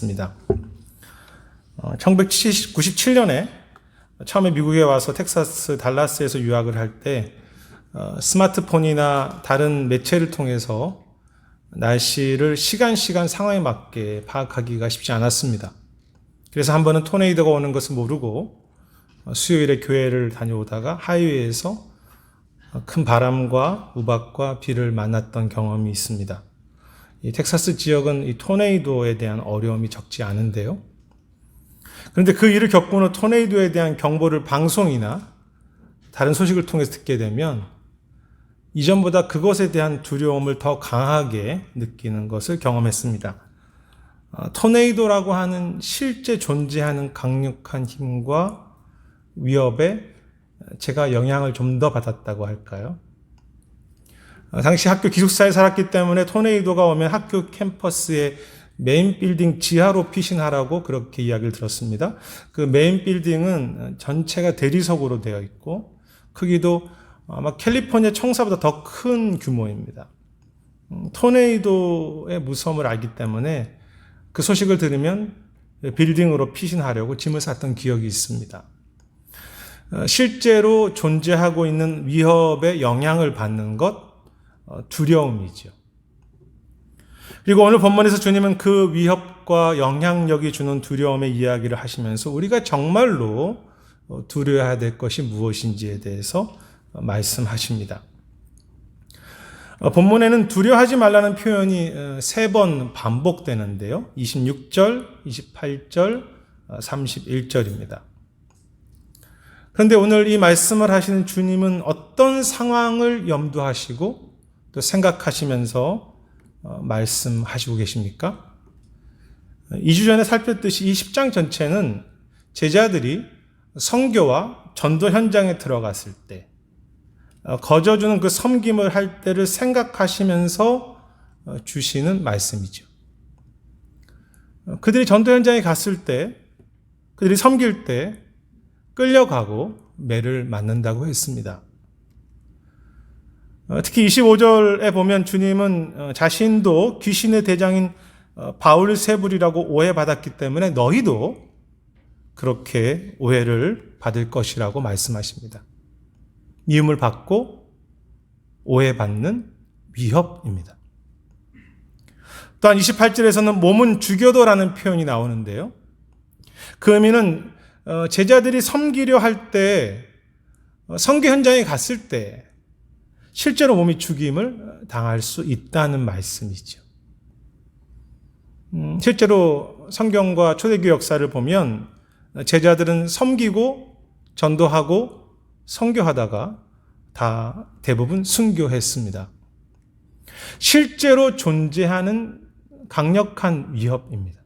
있습니다. 1997년에 처음에 미국에 와서 텍사스 달라스에서 유학을 할 때 스마트폰이나 다른 매체를 통해서 날씨를 시간 상황에 맞게 파악하기가 쉽지 않았습니다. 그래서 한 번은 토네이도가 오는 것을 모르고 수요일에 교회를 다녀오다가 하이웨이에서 큰 바람과 우박과 비를 만났던 경험이 있습니다. 이 텍사스 지역은 이 토네이도에 대한 어려움이 적지 않은데요. 그런데 그 일을 겪고 는 토네이도에 대한 경보를 방송이나 다른 소식을 통해서 듣게 되면 이전보다 그것에 대한 두려움을 더 강하게 느끼는 것을 경험했습니다. 토네이도라고 하는 실제 존재하는 강력한 힘과 위협에 제가 영향을 좀 더 받았다고 할까요? 당시 학교 기숙사에 살았기 때문에 토네이도가 오면 학교 캠퍼스에 메인 빌딩 지하로 피신하라고 그렇게 이야기를 들었습니다. 그 메인 빌딩은 전체가 대리석으로 되어 있고 크기도 아마 캘리포니아 청사보다 더 큰 규모입니다. 토네이도의 무서움을 알기 때문에 그 소식을 들으면 빌딩으로 피신하려고 짐을 쌌던 기억이 있습니다. 실제로 존재하고 있는 위협에 영향을 받는 것, 두려움이죠. 그리고 오늘 본문에서 주님은 그 위협과 영향력이 주는 두려움의 이야기를 하시면서 우리가 정말로 두려워해야 될 것이 무엇인지에 대해서 말씀하십니다. 본문에는 두려워하지 말라는 표현이 3번 반복되는데요. 26절, 28절, 31절입니다. 그런데 오늘 이 말씀을 하시는 주님은 어떤 상황을 염두하시고 또 생각하시면서 말씀하시고 계십니까? 2주 전에 살폈듯이 이 10장 전체는 제자들이 선교와 전도 현장에 들어갔을 때 거저주는 그 섬김을 할 때를 생각하시면서 주시는 말씀이죠. 그들이 전도 현장에 갔을 때, 그들이 섬길 때 끌려가고 매를 맞는다고 했습니다. 특히 25절에 보면 주님은 자신도 귀신의 대장인 바울세불이라고 오해받았기 때문에 너희도 그렇게 오해를 받을 것이라고 말씀하십니다. 미움을 받고 오해받는 위협입니다. 또한 28절에서는 몸은 죽여도라는 표현이 나오는데요. 그 의미는 제자들이 섬기려 할 때, 선교 현장에 갔을 때 실제로 몸이 죽임을 당할 수 있다는 말씀이죠. 실제로 성경과 초대교회 역사를 보면 제자들은 섬기고 전도하고 선교하다가 다 대부분 순교했습니다. 실제로 존재하는 강력한 위협입니다.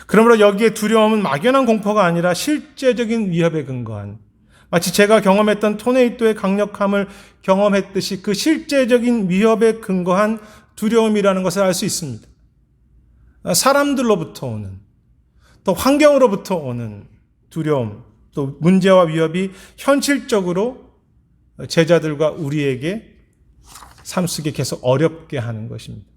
그러므로 여기에 두려움은 막연한 공포가 아니라 실제적인 위협에 근거한, 마치 제가 경험했던 토네이도의 강력함을 경험했듯이 그 실제적인 위협에 근거한 두려움이라는 것을 알 수 있습니다. 사람들로부터 오는, 또 환경으로부터 오는 두려움, 또 문제와 위협이 현실적으로 제자들과 우리에게 삶 속에 계속 어렵게 하는 것입니다.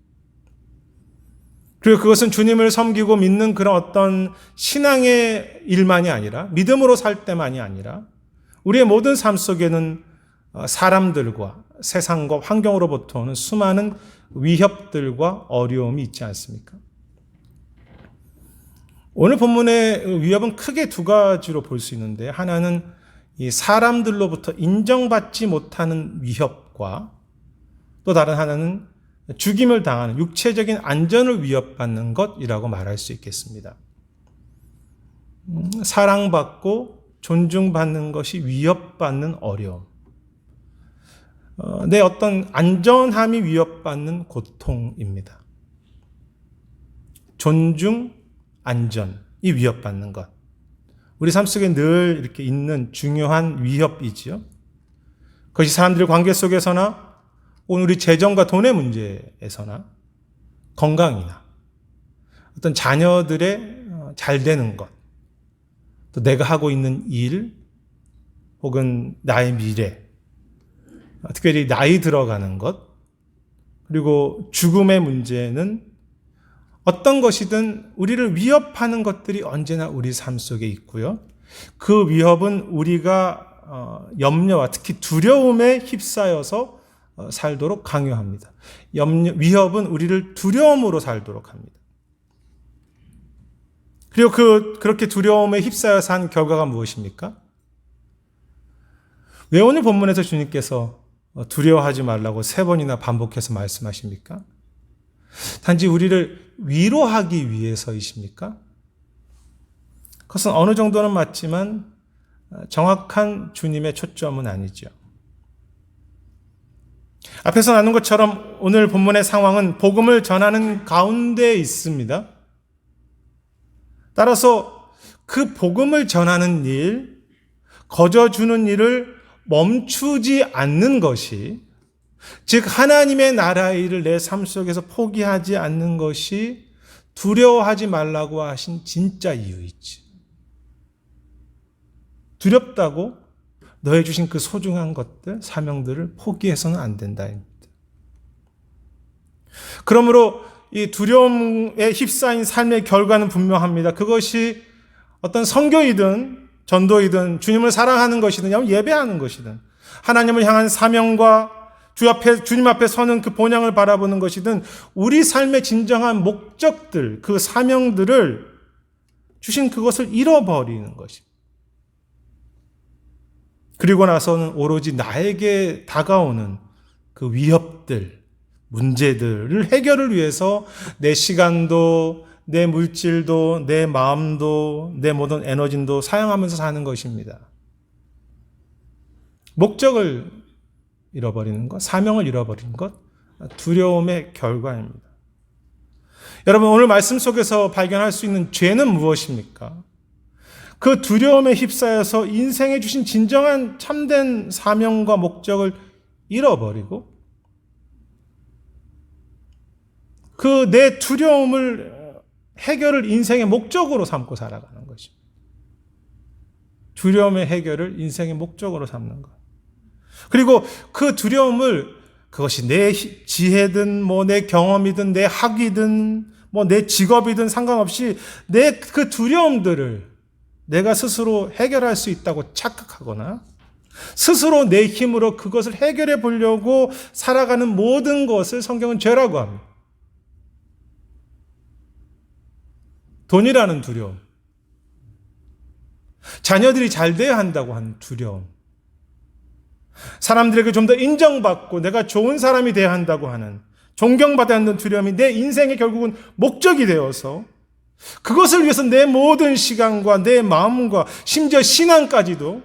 그리고 그것은 주님을 섬기고 믿는 그런 어떤 신앙의 일만이 아니라, 믿음으로 살 때만이 아니라 우리의 모든 삶 속에는 사람들과 세상과 환경으로부터 오는 수많은 위협들과 어려움이 있지 않습니까? 오늘 본문의 위협은 크게 2가지로 볼 수 있는데, 하나는 이 사람들로부터 인정받지 못하는 위협과 또 다른 하나는 죽임을 당하는 육체적인 안전을 위협받는 것이라고 말할 수 있겠습니다. 사랑받고 존중받는 것이 위협받는 어려움. 내 어떤 안전함이 위협받는 고통입니다. 존중, 안전이 위협받는 것. 우리 삶 속에 늘 이렇게 있는 중요한 위협이지요. 그것이 사람들의 관계 속에서나 우리 재정과 돈의 문제에서나 건강이나 어떤 자녀들의 잘 되는 것, 또 내가 하고 있는 일 혹은 나의 미래, 특별히 나이 들어가는 것, 그리고 죽음의 문제는 어떤 것이든 우리를 위협하는 것들이 언제나 우리 삶 속에 있고요. 그 위협은 우리가 염려와 특히 두려움에 휩싸여서 살도록 강요합니다. 위협은 우리를 두려움으로 살도록 합니다. 그리고 그렇게 두려움에 휩싸여서 한 결과가 무엇입니까? 왜 오늘 본문에서 주님께서 두려워하지 말라고 3번이나 반복해서 말씀하십니까? 단지 우리를 위로하기 위해서이십니까? 그것은 어느 정도는 맞지만 정확한 주님의 초점은 아니죠. 앞에서 나눈 것처럼 오늘 본문의 상황은 복음을 전하는 가운데 있습니다. 따라서 그 복음을 전하는 일, 거저주는 일을 멈추지 않는 것이, 즉 하나님의 나라의 일을 내 삶 속에서 포기하지 않는 것이 두려워하지 말라고 하신 진짜 이유이지. 두렵다고 너의 주신 그 소중한 것들, 사명들을 포기해서는 안 된다입니다. 그러므로 이 두려움에 휩싸인 삶의 결과는 분명합니다. 그것이 어떤 선교이든 전도이든 주님을 사랑하는 것이든 예배하는 것이든 하나님을 향한 사명과 주님 앞에 서는 그 본향을 바라보는 것이든 우리 삶의 진정한 목적들, 그 사명들을 주신 그것을 잃어버리는 것입니다. 그리고 나서는 오로지 나에게 다가오는 그 위협들, 문제들을 해결을 위해서 내 시간도, 내 물질도, 내 마음도, 내 모든 에너지도 사용하면서 사는 것입니다. 목적을 잃어버리는 것, 사명을 잃어버리는 것, 두려움의 결과입니다. 여러분, 오늘 말씀 속에서 발견할 수 있는 죄는 무엇입니까? 그 두려움에 휩싸여서 인생에 주신 진정한 참된 사명과 목적을 잃어버리고 그 내 두려움을 해결을 인생의 목적으로 삼고 살아가는 것입니다. 두려움의 해결을 인생의 목적으로 삼는 것. 그리고 그 두려움을 그것이 내 지혜든 내 경험이든 내 학위든 내 직업이든 상관없이 내 그 두려움들을 내가 스스로 해결할 수 있다고 착각하거나 스스로 내 힘으로 그것을 해결해 보려고 살아가는 모든 것을 성경은 죄라고 합니다. 돈이라는 두려움, 자녀들이 잘 돼야 한다고 하는 두려움, 사람들에게 좀 더 인정받고 내가 좋은 사람이 돼야 한다고 하는 존경받아야 하는 두려움이 내 인생의 결국은 목적이 되어서 그것을 위해서 내 모든 시간과 내 마음과 심지어 신앙까지도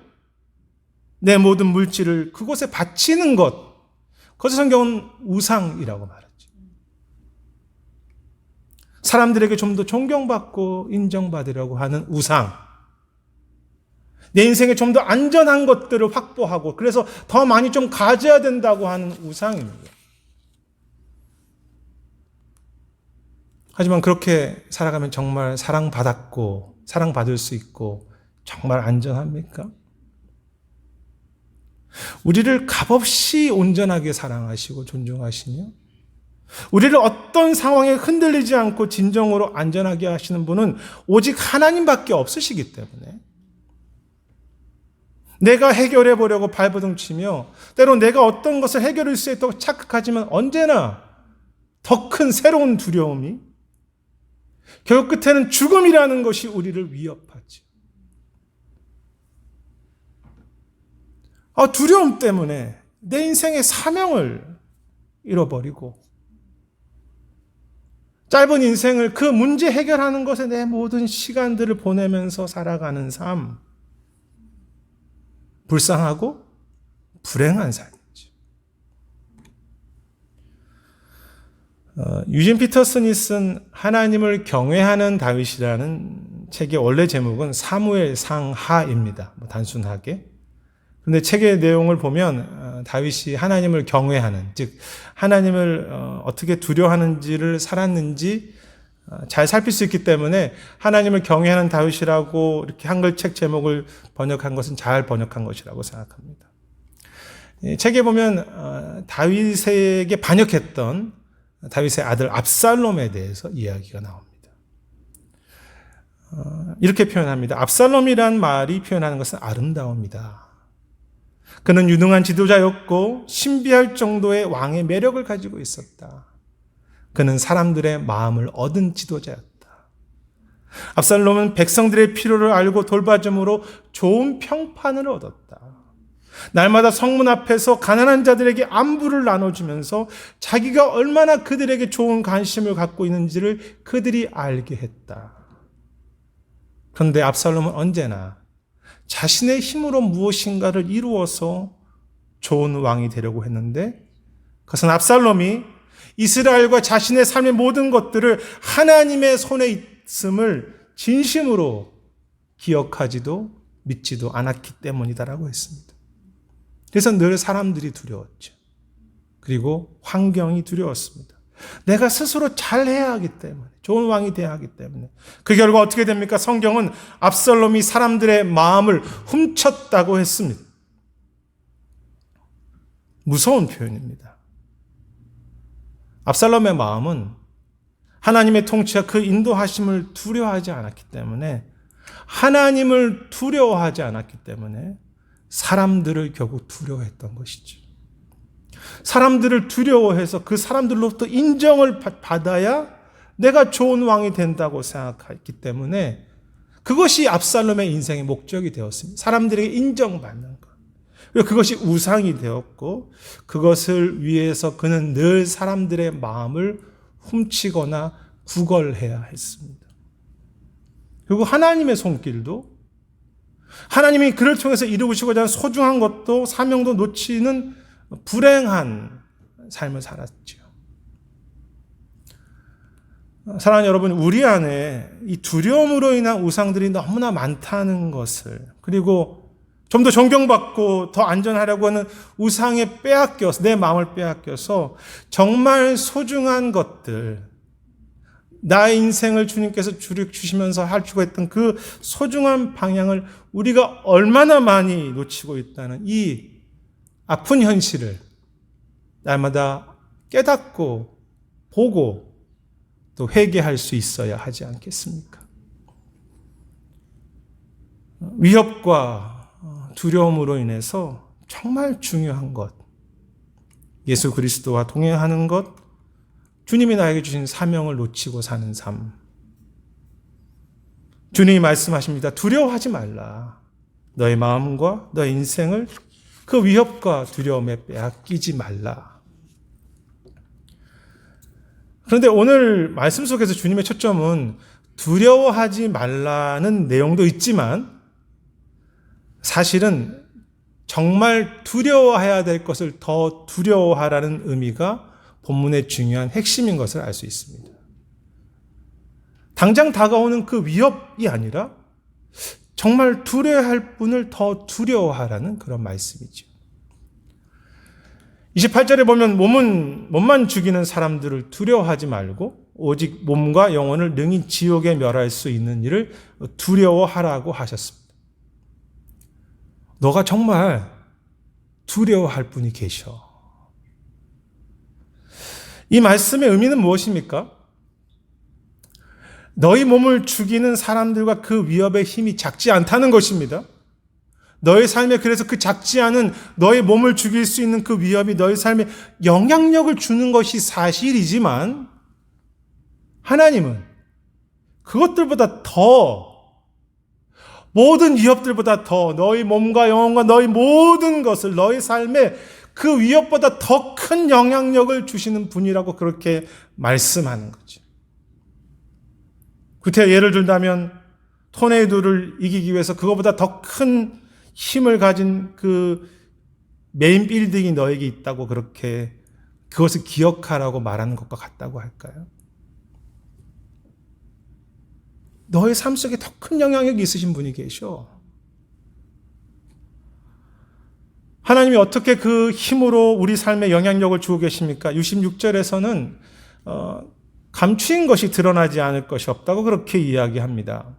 내 모든 물질을 그곳에 바치는 것, 그것을 성경은 우상이라고 말하죠. 사람들에게 좀 더 존경받고 인정받으려고 하는 우상, 내 인생에 좀 더 안전한 것들을 확보하고 그래서 더 많이 좀 가져야 된다고 하는 우상입니다. 하지만 그렇게 살아가면 정말 사랑받았고 사랑받을 수 있고 정말 안전합니까? 우리를 값없이 온전하게 사랑하시고 존중하시며 우리를 어떤 상황에 흔들리지 않고 진정으로 안전하게 하시는 분은 오직 하나님밖에 없으시기 때문에 내가 해결해 보려고 발버둥 치며 때로 내가 어떤 것을 해결할 수 있다고 착각하지만 언제나 더 큰 새로운 두려움이 결국 끝에는 죽음이라는 것이 우리를 위협하지. 두려움 때문에 내 인생의 사명을 잃어버리고 짧은 인생을 그 문제 해결하는 것에 내 모든 시간들을 보내면서 살아가는 삶, 불쌍하고 불행한 삶이죠. 유진 피터슨이 쓴 하나님을 경외하는 다윗이라는 책의 원래 제목은 사무엘 상하입니다. 단순하게. 그런데 책의 내용을 보면 다윗이 하나님을 경외하는, 즉 하나님을 어떻게 두려워하는지를 살았는지 잘 살필 수 있기 때문에 하나님을 경외하는 다윗이라고 이렇게 한글 책 제목을 번역한 것은 잘 번역한 것이라고 생각합니다. 책에 보면 다윗에게 반역했던 다윗의 아들 압살롬에 대해서 이야기가 나옵니다. 이렇게 표현합니다. 압살롬이란 말이 표현하는 것은 아름다움이다. 그는 유능한 지도자였고 신비할 정도의 왕의 매력을 가지고 있었다. 그는 사람들의 마음을 얻은 지도자였다. 압살롬은 백성들의 필요를 알고 돌봐줌으로 좋은 평판을 얻었다. 날마다 성문 앞에서 가난한 자들에게 안부를 나눠주면서 자기가 얼마나 그들에게 좋은 관심을 갖고 있는지를 그들이 알게 했다. 그런데 압살롬은 언제나 자신의 힘으로 무엇인가를 이루어서 좋은 왕이 되려고 했는데, 그것은 압살롬이 이스라엘과 자신의 삶의 모든 것들을 하나님의 손에 있음을 진심으로 기억하지도 믿지도 않았기 때문이다라고 했습니다. 그래서 늘 사람들이 두려웠죠. 그리고 환경이 두려웠습니다. 내가 스스로 잘해야 하기 때문에, 좋은 왕이 돼야 하기 때문에. 그 결과 어떻게 됩니까? 성경은 압살롬이 사람들의 마음을 훔쳤다고 했습니다. 무서운 표현입니다. 압살롬의 마음은 하나님의 통치와 그 인도하심을 두려워하지 않았기 때문에, 하나님을 두려워하지 않았기 때문에 사람들을 결국 두려워했던 것이죠. 사람들을 두려워해서 그 사람들로부터 인정을 받아야 내가 좋은 왕이 된다고 생각했기 때문에 그것이 압살롬의 인생의 목적이 되었습니다. 사람들에게 인정받는 것. 그리고 그것이 우상이 되었고, 그것을 위해서 그는 늘 사람들의 마음을 훔치거나 구걸해야 했습니다. 그리고 하나님의 손길도, 하나님이 그를 통해서 이루시고자 하는 소중한 것도 사명도 놓치는 불행한 삶을 살았죠. 사랑하는 여러분, 우리 안에 이 두려움으로 인한 우상들이 너무나 많다는 것을, 그리고 좀 더 존경받고 더 안전하려고 하는 우상에 빼앗겨서, 내 마음을 빼앗겨서 정말 소중한 것들, 나의 인생을 주님께서 주시면서 하시고 했던 그 소중한 방향을 우리가 얼마나 많이 놓치고 있다는 이 아픈 현실을 날마다 깨닫고 보고 또 회개할 수 있어야 하지 않겠습니까? 위협과 두려움으로 인해서 정말 중요한 것, 예수 그리스도와 동행하는 것, 주님이 나에게 주신 사명을 놓치고 사는 삶. 주님이 말씀하십니다. 두려워하지 말라. 너의 마음과 너의 인생을 그 위협과 두려움에 빼앗기지 말라. 그런데 오늘 말씀 속에서 주님의 초점은 두려워하지 말라는 내용도 있지만, 사실은 정말 두려워해야 될 것을 더 두려워하라는 의미가 본문의 중요한 핵심인 것을 알 수 있습니다. 당장 다가오는 그 위협이 아니라 정말 두려워할 분을 더 두려워하라는 그런 말씀이죠. 28절에 보면 몸만 죽이는 사람들을 두려워하지 말고 오직 몸과 영혼을 능히 지옥에 멸할 수 있는 일을 두려워하라고 하셨습니다. 너가 정말 두려워할 분이 계셔. 이 말씀의 의미는 무엇입니까? 너희 몸을 죽이는 사람들과 그 위협의 힘이 작지 않다는 것입니다. 너의 삶에 그래서 그 작지 않은 너의 몸을 죽일 수 있는 그 위협이 너의 삶에 영향력을 주는 것이 사실이지만, 하나님은 그것들보다 더, 모든 위협들보다 더 너희 몸과 영혼과 너희 모든 것을, 너희 삶에 그 위협보다 더 큰 영향력을 주시는 분이라고 그렇게 말씀하는 거죠. 구태 예를 들자면 토네이도를 이기기 위해서 그거보다 더 큰 힘을 가진 그 메인 빌딩이 너에게 있다고, 그렇게 그것을 기억하라고 말하는 것과 같다고 할까요? 너의 삶 속에 더 큰 영향력이 있으신 분이 계셔. 하나님이 어떻게 그 힘으로 우리 삶에 영향력을 주고 계십니까? 66절에서는 감추인 것이 드러나지 않을 것이 없다고 그렇게 이야기합니다.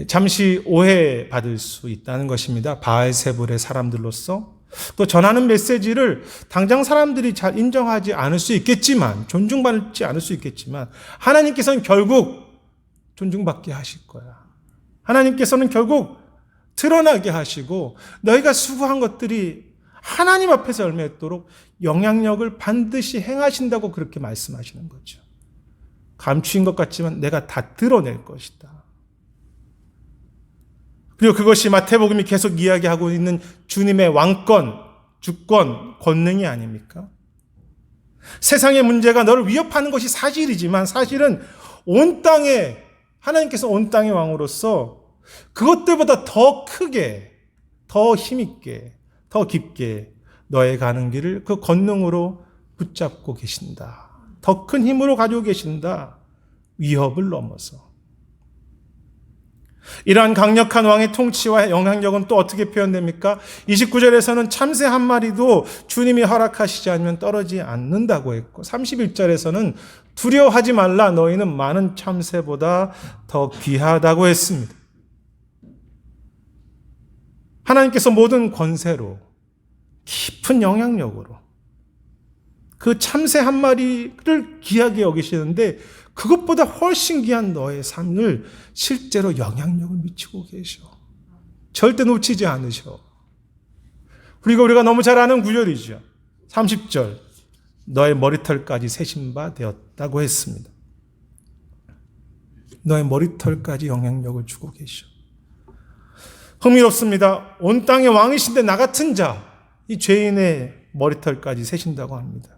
잠시 오해받을 수 있다는 것입니다. 바알세불의 사람들로서 또 전하는 메시지를 당장 사람들이 잘 인정하지 않을 수 있겠지만, 존중받지 않을 수 있겠지만, 하나님께서는 결국 존중받게 하실 거야. 하나님께서는 결국 드러나게 하시고 너희가 수고한 것들이 하나님 앞에서 열매맺도록 영향력을 반드시 행하신다고 그렇게 말씀하시는 거죠. 감추인 것 같지만 내가 다 드러낼 것이다. 그리고 그것이 마태복음이 계속 이야기하고 있는 주님의 왕권, 주권, 권능이 아닙니까? 세상의 문제가 너를 위협하는 것이 사실이지만 사실은 온 땅에 하나님께서 온 땅의 왕으로서 그것들보다 더 크게, 더 힘있게, 더 깊게 너의 가는 길을 그 권능으로 붙잡고 계신다. 더 큰 힘으로 가지고 계신다. 위협을 넘어서. 이러한 강력한 왕의 통치와 영향력은 또 어떻게 표현됩니까? 29절에서는 참새 한 마리도 주님이 허락하시지 않으면 떨어지지 않는다고 했고 31절에서는 두려워하지 말라 너희는 많은 참새보다 더 귀하다고 했습니다. 하나님께서 모든 권세로 깊은 영향력으로 그 참새 한 마리를 귀하게 여기시는데 그것보다 훨씬 귀한 너의 삶을 실제로 영향력을 미치고 계셔. 절대 놓치지 않으셔. 그리고 우리가 너무 잘 아는 구절이죠. 30절 너의 머리털까지 세신 바 되었다고 했습니다. 너의 머리털까지 영향력을 주고 계셔. 흥미롭습니다. 온 땅의 왕이신데 나 같은 자, 이 죄인의 머리털까지 세신다고 합니다.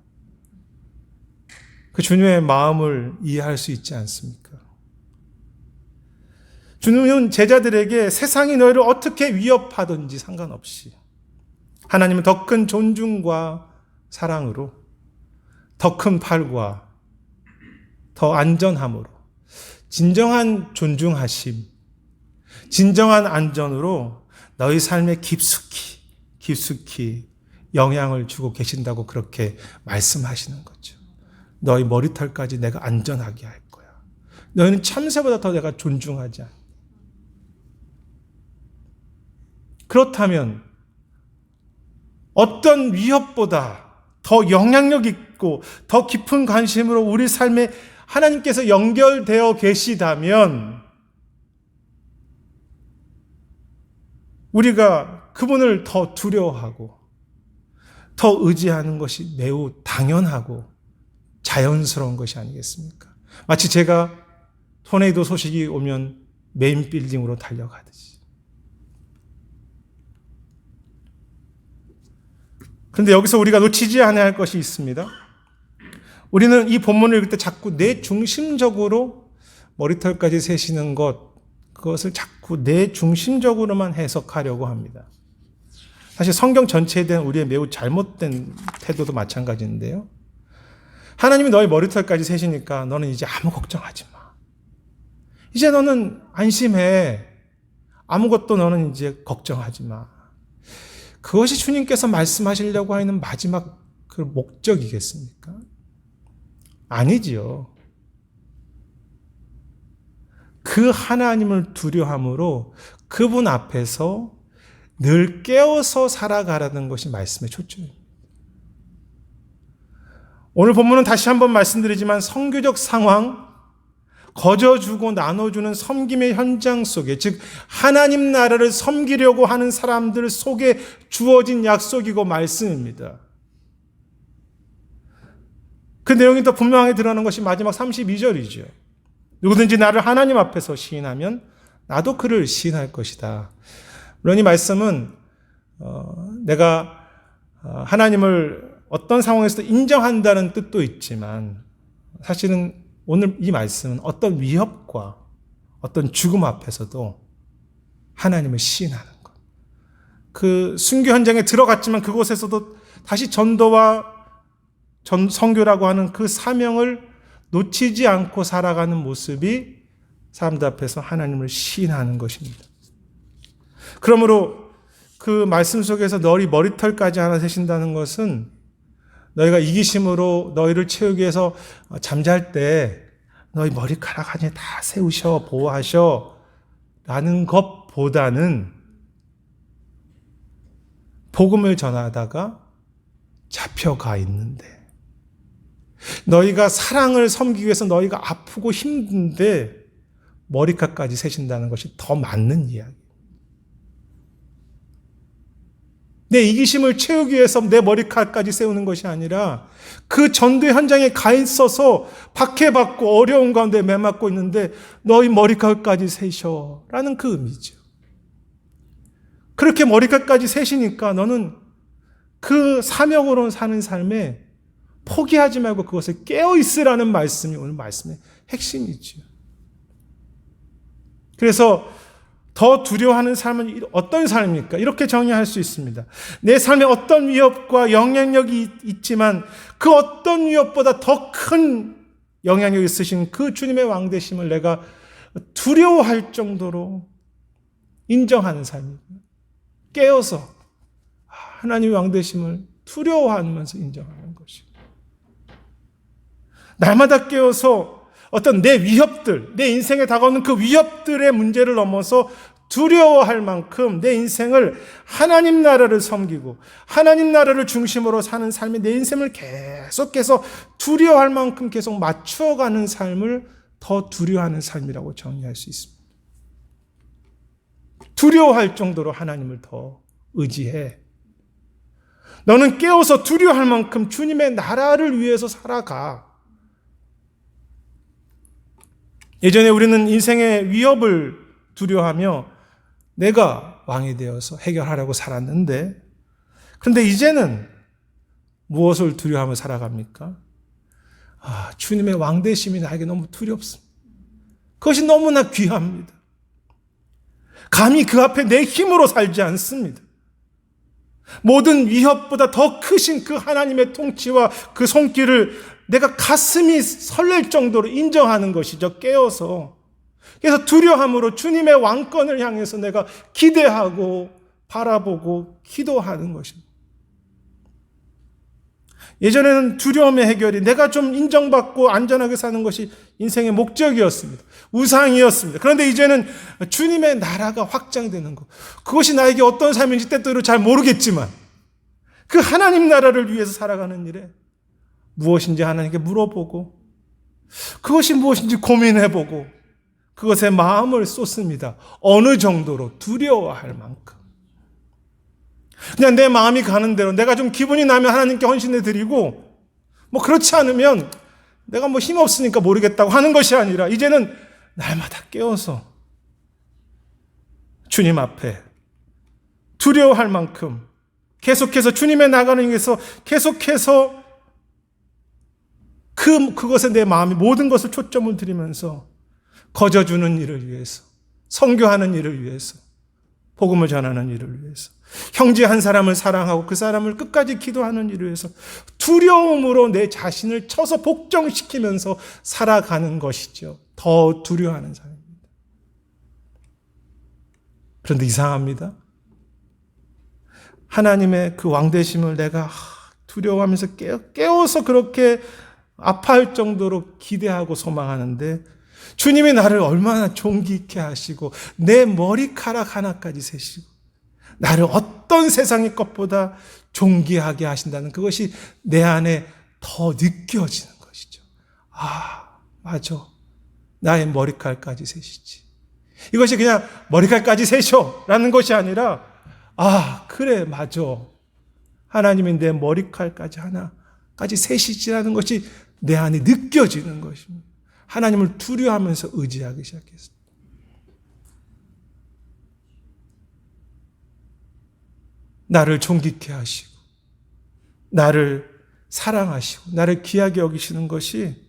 그 주님의 마음을 이해할 수 있지 않습니까? 주님은 제자들에게 세상이 너희를 어떻게 위협하든지 상관없이 하나님은 더 큰 존중과 사랑으로 더 큰 팔과 더 안전함으로 진정한 존중하심, 진정한 안전으로 너희 삶에 깊숙이 영향을 주고 계신다고 그렇게 말씀하시는 거죠. 너희 머리털까지 내가 안전하게 할 거야. 너희는 참새보다 더 내가 존중하지 않아. 그렇다면 어떤 위협보다 더 영향력 있고 더 깊은 관심으로 우리 삶에 하나님께서 연결되어 계시다면 우리가 그분을 더 두려워하고 더 의지하는 것이 매우 당연하고 자연스러운 것이 아니겠습니까? 마치 제가 토네이도 소식이 오면 메인 빌딩으로 달려가듯이. 그런데 여기서 우리가 놓치지 않아야 할 것이 있습니다. 우리는 이 본문을 읽을 때 자꾸 내 중심적으로 머리털까지 세시는 그것을 자꾸 내 중심적으로만 해석하려고 합니다. 사실 성경 전체에 대한 우리의 매우 잘못된 태도도 마찬가지인데요. 하나님이 너의 머리털까지 세시니까 너는 이제 아무 걱정하지 마. 이제 너는 안심해. 아무것도 너는 이제 걱정하지 마. 그것이 주님께서 말씀하시려고 하는 마지막 그 목적이겠습니까? 아니지요. 그 하나님을 두려함으로 그분 앞에서 늘 깨어서 살아가라는 것이 말씀의 초점입니다. 오늘 본문은 다시 한번 말씀드리지만 성교적 상황, 거저주고 나눠주는 섬김의 현장 속에, 즉 하나님 나라를 섬기려고 하는 사람들 속에 주어진 약속이고 말씀입니다. 그 내용이 더 분명하게 드러나는 것이 마지막 32절이죠. 누구든지 나를 하나님 앞에서 시인하면 나도 그를 시인할 것이다. 물론 이 말씀은 내가 하나님을 어떤 상황에서도 인정한다는 뜻도 있지만 사실은 오늘 이 말씀은 어떤 위협과 어떤 죽음 앞에서도 하나님을 시인하는 것. 그 순교 현장에 들어갔지만 그곳에서도 다시 전도와 선교라고 하는 그 사명을 놓치지 않고 살아가는 모습이 사람들 앞에서 하나님을 시인하는 것입니다. 그러므로 그 말씀 속에서 너희 머리털까지 하나 세신다는 것은 너희가 이기심으로 너희를 채우기 위해서 잠잘 때 너희 머리카락 하나 다 세우셔, 보호하셔 라는 것보다는 복음을 전하다가 잡혀가 있는데, 너희가 사랑을 섬기기 위해서 너희가 아프고 힘든데 머리카락까지 세신다는 것이 더 맞는 이야기. 내 이기심을 채우기 위해서 내 머리카락까지 세우는 것이 아니라 그 전도 현장에 가 있어서 박해받고 어려운 가운데 매맞고 있는데 너희 머리카락까지 세셔라는 그 의미죠. 그렇게 머리카락까지 세시니까 너는 그 사명으로 사는 삶에 포기하지 말고 그것에 깨어있으라는 말씀이 오늘 말씀의 핵심이죠. 그래서 더 두려워하는 삶은 어떤 삶입니까? 이렇게 정의할 수 있습니다. 내 삶에 어떤 위협과 영향력이 있지만 그 어떤 위협보다 더 큰 영향력이 있으신 그 주님의 왕되심을 내가 두려워할 정도로 인정하는 삶입니다. 깨어서 하나님의 왕되심을 두려워하면서 인정하는 것입니다. 날마다 깨어서 어떤 내 위협들, 내 인생에 다가오는 그 위협들의 문제를 넘어서 두려워할 만큼 내 인생을 하나님 나라를 섬기고 하나님 나라를 중심으로 사는 삶이 내 인생을 계속해서 두려워할 만큼 계속 맞추어가는 삶을 더 두려워하는 삶이라고 정의할 수 있습니다. 두려워할 정도로 하나님을 더 의지해. 너는 깨어서 두려워할 만큼 주님의 나라를 위해서 살아가. 예전에 우리는 인생의 위협을 두려워하며 내가 왕이 되어서 해결하려고 살았는데, 그런데 이제는 무엇을 두려워하며 살아갑니까? 주님의 왕되심이 나에게 너무 두렵습니다. 그것이 너무나 귀합니다. 감히 그 앞에 내 힘으로 살지 않습니다. 모든 위협보다 더 크신 그 하나님의 통치와 그 손길을 내가 가슴이 설렐 정도로 인정하는 것이죠. 깨어서. 그래서 두려움으로 주님의 왕권을 향해서 내가 기대하고 바라보고 기도하는 것입니다. 예전에는 두려움의 해결이 내가 좀 인정받고 안전하게 사는 것이 인생의 목적이었습니다. 우상이었습니다. 그런데 이제는 주님의 나라가 확장되는 것. 그것이 나에게 어떤 삶인지 때때로 잘 모르겠지만 그 하나님 나라를 위해서 살아가는 일에 무엇인지 하나님께 물어보고 그것이 무엇인지 고민해보고 그것에 마음을 쏟습니다. 어느 정도로 두려워할 만큼. 그냥 내 마음이 가는 대로 내가 좀 기분이 나면 하나님께 헌신해 드리고 그렇지 않으면 내가 힘없으니까 모르겠다고 하는 것이 아니라 이제는 날마다 깨어서 주님 앞에 두려워할 만큼 계속해서 주님의 나가는 길에서 계속해서 그것에 내 마음이 모든 것을 초점을 드리면서 거저주는 일을 위해서, 선교하는 일을 위해서, 복음을 전하는 일을 위해서, 형제 한 사람을 사랑하고 그 사람을 끝까지 기도하는 일을 위해서 두려움으로 내 자신을 쳐서 복종시키면서 살아가는 것이죠. 더 두려워하는 사람입니다. 그런데 이상합니다. 하나님의 그 왕되심을 내가 두려워하면서 깨워서 그렇게 아파할 정도로 기대하고 소망하는데 주님이 나를 얼마나 존귀 있게 하시고 내 머리카락 하나까지 세시고 나를 어떤 세상의 것보다 존귀하게 하신다는 그것이 내 안에 더 느껴지는 것이죠. 맞아. 나의 머리카락까지 세시지. 이것이 그냥 머리카락까지 세셔라는 것이 아니라 그래 맞아. 하나님이 내 머리카락까지 하나까지 세시지라는 것이 내 안에 느껴지는 것입니다. 하나님을 두려워하면서 의지하기 시작했습니다. 나를 존귀케 하시고 나를 사랑하시고 나를 귀하게 여기시는 것이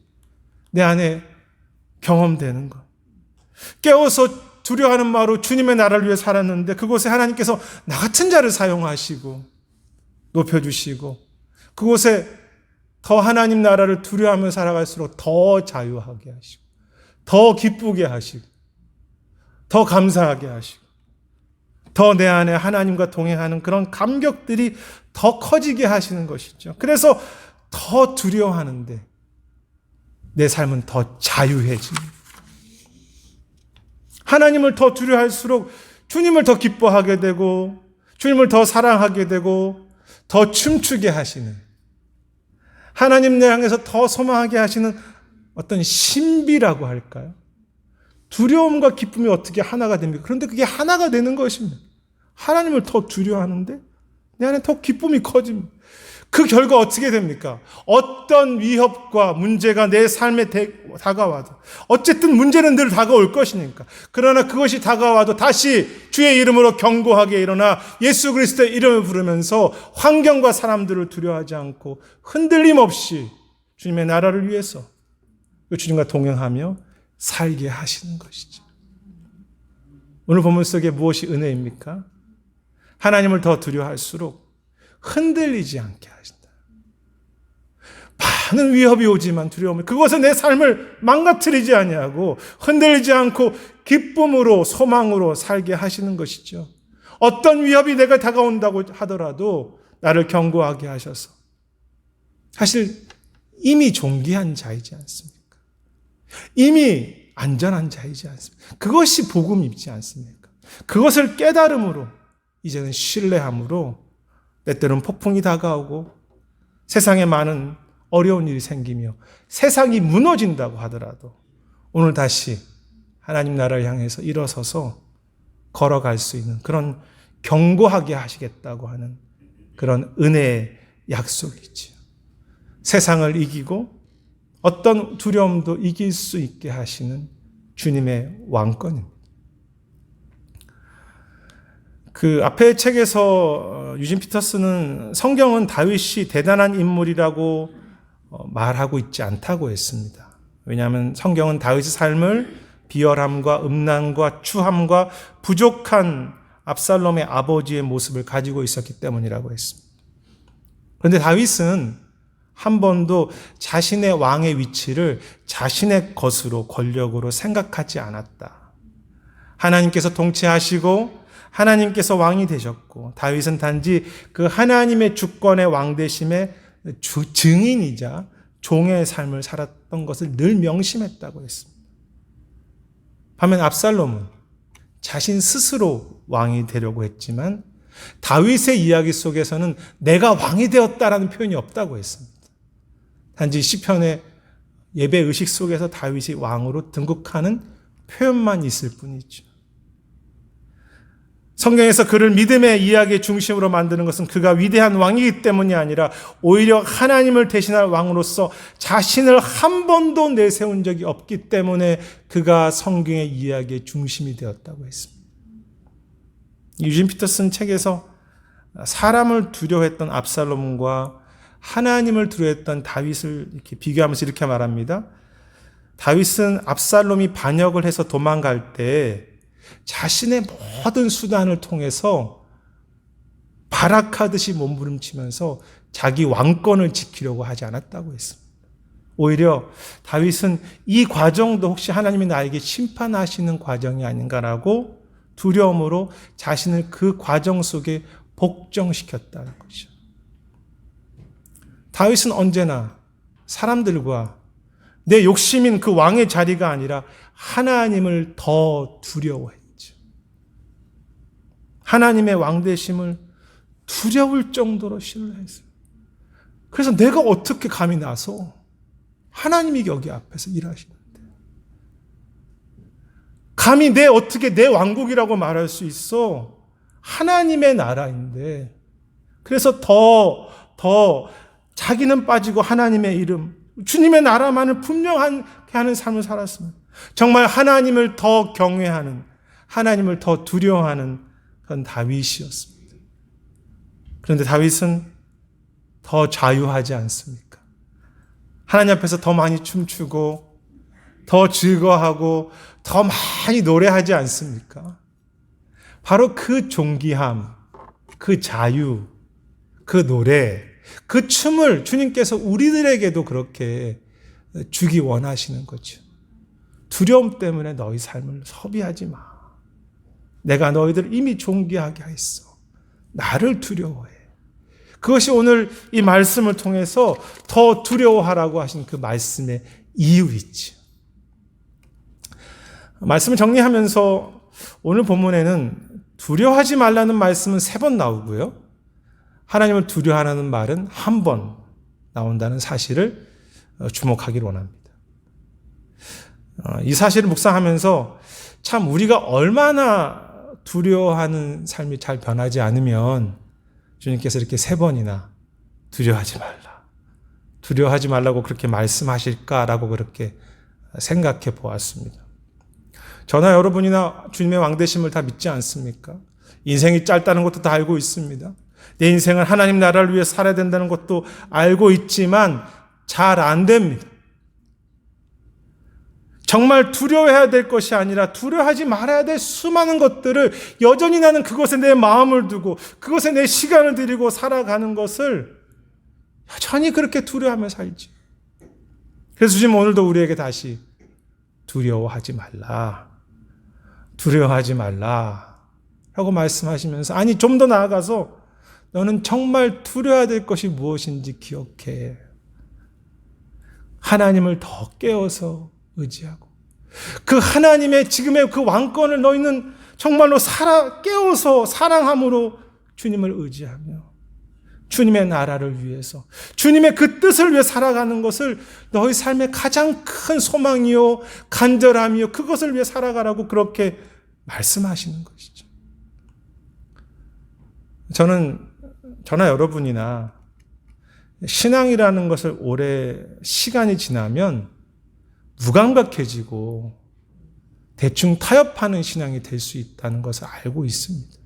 내 안에 경험되는 것. 깨워서 두려워하는 마음으로 주님의 나라를 위해 살았는데 그곳에 하나님께서 나 같은 자를 사용하시고 높여주시고 그곳에 더 하나님 나라를 두려워하며 살아갈수록 더 자유하게 하시고 더 기쁘게 하시고 더 감사하게 하시고 더 내 안에 하나님과 동행하는 그런 감격들이 더 커지게 하시는 것이죠. 그래서 더 두려워하는데 내 삶은 더 자유해집니다. 하나님을 더 두려워할수록 주님을 더 기뻐하게 되고 주님을 더 사랑하게 되고 더 춤추게 하시는, 하나님을 향해서 더 소망하게 하시는 어떤 신비라고 할까요? 두려움과 기쁨이 어떻게 하나가 됩니까? 그런데 그게 하나가 되는 것입니다. 하나님을 더 두려워하는데 내 안에 더 기쁨이 커집니다. 그 결과 어떻게 됩니까? 어떤 위협과 문제가 내 삶에 다가와도, 어쨌든 문제는 늘 다가올 것이니까, 그러나 그것이 다가와도 다시 주의 이름으로 견고하게 일어나 예수 그리스도의 이름을 부르면서 환경과 사람들을 두려워하지 않고 흔들림 없이 주님의 나라를 위해서 주님과 동행하며 살게 하시는 것이죠. 오늘 본문 속에 무엇이 은혜입니까? 하나님을 더 두려워할수록 흔들리지 않게 하신다. 많은 위협이 오지만 두려움을, 그것은 내 삶을 망가뜨리지 아니하고 흔들리지 않고 기쁨으로 소망으로 살게 하시는 것이죠. 어떤 위협이 내가 다가온다고 하더라도 나를 견고하게 하셔서, 사실 이미 존귀한 자이지 않습니까? 이미 안전한 자이지 않습니까? 그것이 복음이지 않습니까? 그것을 깨달음으로 이제는 신뢰함으로 때때로는 폭풍이 다가오고 세상에 많은 어려운 일이 생기며 세상이 무너진다고 하더라도 오늘 다시 하나님 나라를 향해서 일어서서 걸어갈 수 있는 그런 견고하게 하시겠다고 하는 그런 은혜의 약속이지요. 세상을 이기고 어떤 두려움도 이길 수 있게 하시는 주님의 왕권입니다. 그 앞에 책에서 유진 피터스는 성경은 다윗이 대단한 인물이라고 말하고 있지 않다고 했습니다. 왜냐하면 성경은 다윗의 삶을 비열함과 음란과 추함과 부족한 압살롬의 아버지의 모습을 가지고 있었기 때문이라고 했습니다. 그런데 다윗은 한 번도 자신의 왕의 위치를 자신의 것으로, 권력으로 생각하지 않았다. 하나님께서 통치하시고 하나님께서 왕이 되셨고 다윗은 단지 그 하나님의 주권의 왕 되심의 증인이자 종의 삶을 살았던 것을 늘 명심했다고 했습니다. 반면 압살롬은 자신 스스로 왕이 되려고 했지만 다윗의 이야기 속에서는 내가 왕이 되었다라는 표현이 없다고 했습니다. 단지 시편의 예배 의식 속에서 다윗이 왕으로 등극하는 표현만 있을 뿐이죠. 성경에서 그를 믿음의 이야기의 중심으로 만드는 것은 그가 위대한 왕이기 때문이 아니라 오히려 하나님을 대신할 왕으로서 자신을 한 번도 내세운 적이 없기 때문에 그가 성경의 이야기의 중심이 되었다고 했습니다. 유진 피터슨 책에서 사람을 두려워했던 압살롬과 하나님을 두려워했던 다윗을 이렇게 비교하면서 이렇게 말합니다. 다윗은 압살롬이 반역을 해서 도망갈 때 자신의 모든 수단을 통해서 발악하듯이 몸부림치면서 자기 왕권을 지키려고 하지 않았다고 했습니다. 오히려 다윗은 이 과정도 혹시 하나님이 나에게 심판하시는 과정이 아닌가라고 두려움으로 자신을 그 과정 속에 복종시켰다는 것이죠. 다윗은 언제나 사람들과 내 욕심인 그 왕의 자리가 아니라 하나님을 더 두려워했죠. 하나님의 왕되심을 두려울 정도로 신뢰했어요. 그래서 내가 어떻게 감히 나서 하나님이 여기 앞에서 일하시는데 감히 어떻게 내 왕국이라고 말할 수 있어? 하나님의 나라인데. 그래서 더 자기는 빠지고 하나님의 이름, 주님의 나라만을 분명하게 하는 삶을 살았습니다. 정말 하나님을 더 경외하는, 하나님을 더 두려워하는 그런 다윗이었습니다. 그런데 다윗은 더 자유하지 않습니까? 하나님 앞에서 더 많이 춤추고 더 즐거워하고 더 많이 노래하지 않습니까? 바로 그 존귀함, 그 자유, 그 노래, 그 춤을 주님께서 우리들에게도 그렇게 주기 원하시는 거죠. 두려움 때문에 너희 삶을 소비하지 마. 내가 너희들을 이미 존귀하게 했어. 나를 두려워해. 그것이 오늘 이 말씀을 통해서 더 두려워하라고 하신 그 말씀의 이유이지. 말씀을 정리하면서 오늘 본문에는 두려워하지 말라는 말씀은 3번 나오고요. 하나님을 두려워하는 말은 1번 나온다는 사실을 주목하기를 원합니다. 이 사실을 묵상하면서 참 우리가 얼마나 두려워하는 삶이 잘 변하지 않으면 주님께서 이렇게 3번이나 두려워하지 말라. 두려워하지 말라고 그렇게 말씀하실까라고 그렇게 생각해 보았습니다. 저나 여러분이나 주님의 왕되심을 다 믿지 않습니까? 인생이 짧다는 것도 다 알고 있습니다. 내 인생은 하나님 나라를 위해 살아야 된다는 것도 알고 있지만 잘 안 됩니다. 정말 두려워해야 될 것이 아니라 두려워하지 말아야 될 수많은 것들을 여전히 나는 그것에 내 마음을 두고 그것에 내 시간을 들이고 살아가는 것을 여전히 그렇게 두려워하며 살지. 그래서 주님 오늘도 우리에게 다시 두려워하지 말라. 두려워하지 말라. 라고 말씀하시면서 아니 좀 더 나아가서 너는 정말 두려워야 될 것이 무엇인지 기억해. 하나님을 더 깨워서 의지하고 그 하나님의 지금의 그 왕권을 너희는 정말로 깨워서 사랑함으로 주님을 의지하며 주님의 나라를 위해서 주님의 그 뜻을 위해 살아가는 것을 너희 삶의 가장 큰 소망이요 간절함이요 그것을 위해 살아가라고 그렇게 말씀하시는 것이죠. 저나 여러분이나 신앙이라는 것을 오래 시간이 지나면 무감각해지고 대충 타협하는 신앙이 될 수 있다는 것을 알고 있습니다.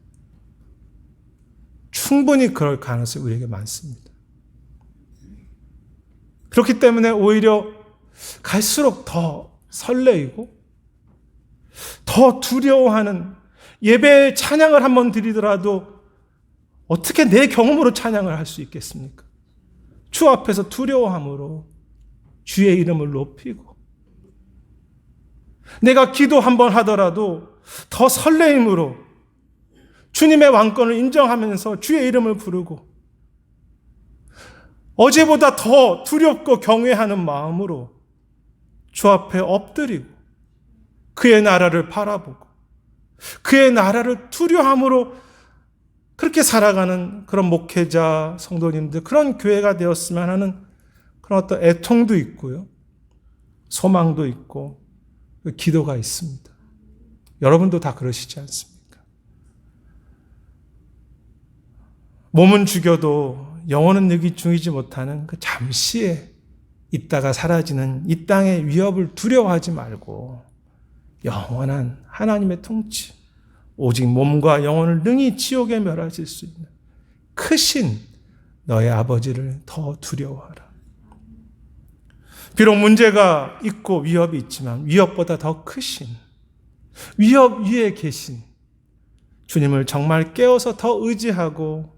충분히 그럴 가능성이 우리에게 많습니다. 그렇기 때문에 오히려 갈수록 더 설레이고 더 두려워하는 예배의 찬양을 한번 드리더라도 어떻게 내 경험으로 찬양을 할 수 있겠습니까? 주 앞에서 두려워함으로 주의 이름을 높이고 내가 기도 한번 하더라도 더 설레임으로 주님의 왕권을 인정하면서 주의 이름을 부르고 어제보다 더 두렵고 경외하는 마음으로 주 앞에 엎드리고 그의 나라를 바라보고 그의 나라를 두려워함으로 그렇게 살아가는 그런 목회자, 성도님들, 그런 교회가 되었으면 하는 그런 어떤 애통도 있고요. 소망도 있고 기도가 있습니다. 여러분도 다 그러시지 않습니까? 몸은 죽여도 영혼은 느끼 중이지 못하는 그 잠시에 있다가 사라지는 이 땅의 위협을 두려워하지 말고 영원한 하나님의 통치, 오직 몸과 영혼을 능히 지옥에 멸하실 수 있는 크신 너의 아버지를 더 두려워하라. 비록 문제가 있고 위협이 있지만 위협보다 더 크신 위협 위에 계신 주님을 정말 깨워서 더 의지하고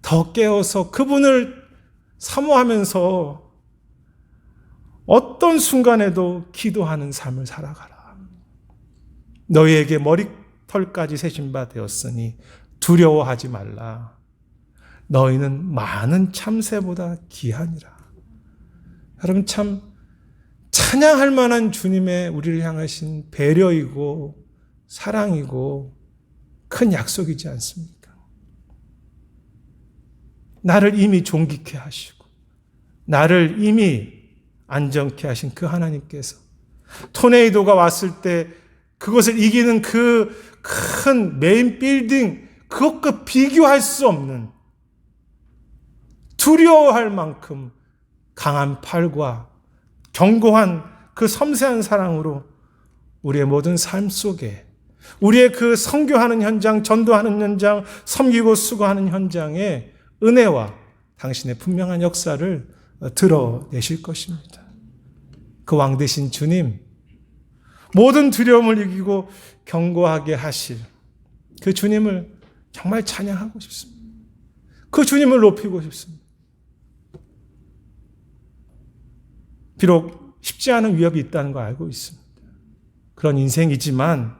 더 깨워서 그분을 사모하면서 어떤 순간에도 기도하는 삶을 살아가라. 너희에게 머리털까지 세신 바 되었으니 두려워하지 말라. 너희는 많은 참새보다 귀하니라. 여러분 참 찬양할 만한 주님의 우리를 향하신 배려이고 사랑이고 큰 약속이지 않습니까? 나를 이미 존귀케 하시고 나를 이미 안정케 하신 그 하나님께서 토네이도가 왔을 때 그것을 이기는 그 큰 메인 빌딩 그것과 비교할 수 없는 두려워할 만큼 강한 팔과 견고한 그 섬세한 사랑으로 우리의 모든 삶 속에 우리의 그 선교하는 현장, 전도하는 현장, 섬기고 수고하는 현장에 은혜와 당신의 분명한 역사를 드러내실 것입니다. 그 왕 되신 주님, 모든 두려움을 이기고 견고하게 하실 그 주님을 정말 찬양하고 싶습니다. 그 주님을 높이고 싶습니다. 비록 쉽지 않은 위협이 있다는 걸 알고 있습니다. 그런 인생이지만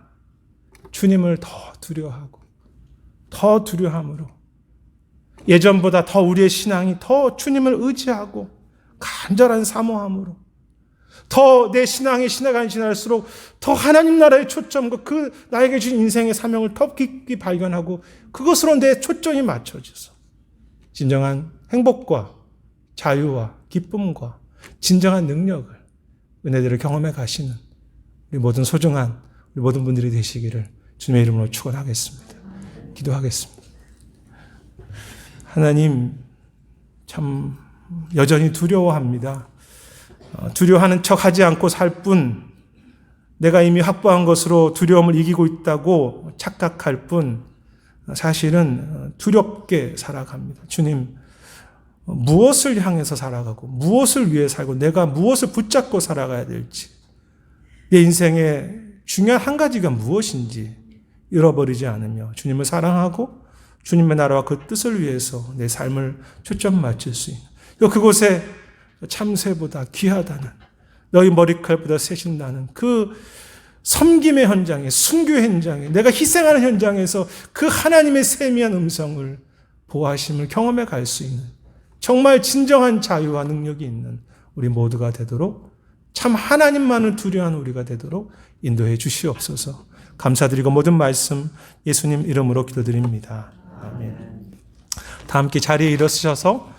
주님을 더 두려워하고 더 두려워함으로 예전보다 더 우리의 신앙이 더 주님을 의지하고 간절한 사모함으로 더 내 신앙이 지날수록 더 하나님 나라의 초점과 그 나에게 주신 인생의 사명을 더 깊이 발견하고 그것으로 내 초점이 맞춰져서 진정한 행복과 자유와 기쁨과 진정한 능력을, 은혜들을 경험해 가시는 우리 모든 소중한 우리 모든 분들이 되시기를 주님의 이름으로 축원하겠습니다. 기도하겠습니다. 하나님, 참 여전히 두려워합니다. 두려워하는 척 하지 않고 살 뿐, 내가 이미 확보한 것으로 두려움을 이기고 있다고 착각할 뿐, 사실은 두렵게 살아갑니다. 주님, 무엇을 향해서 살아가고 무엇을 위해 살고 내가 무엇을 붙잡고 살아가야 될지, 내 인생의 중요한 한 가지가 무엇인지 잃어버리지 않으며 주님을 사랑하고 주님의 나라와 그 뜻을 위해서 내 삶을 초점 맞출 수 있는, 그곳에 참새보다 귀하다는, 너희 머리칼보다 세신다는 그 섬김의 현장에, 순교의 현장에, 내가 희생하는 현장에서 그 하나님의 세미한 음성을, 보호하심을 경험해 갈 수 있는 정말 진정한 자유와 능력이 있는 우리 모두가 되도록, 참 하나님만을 두려워하는 우리가 되도록 인도해 주시옵소서. 감사드리고 모든 말씀 예수님 이름으로 기도드립니다. 아멘. 다 함께 자리에 일어서셔서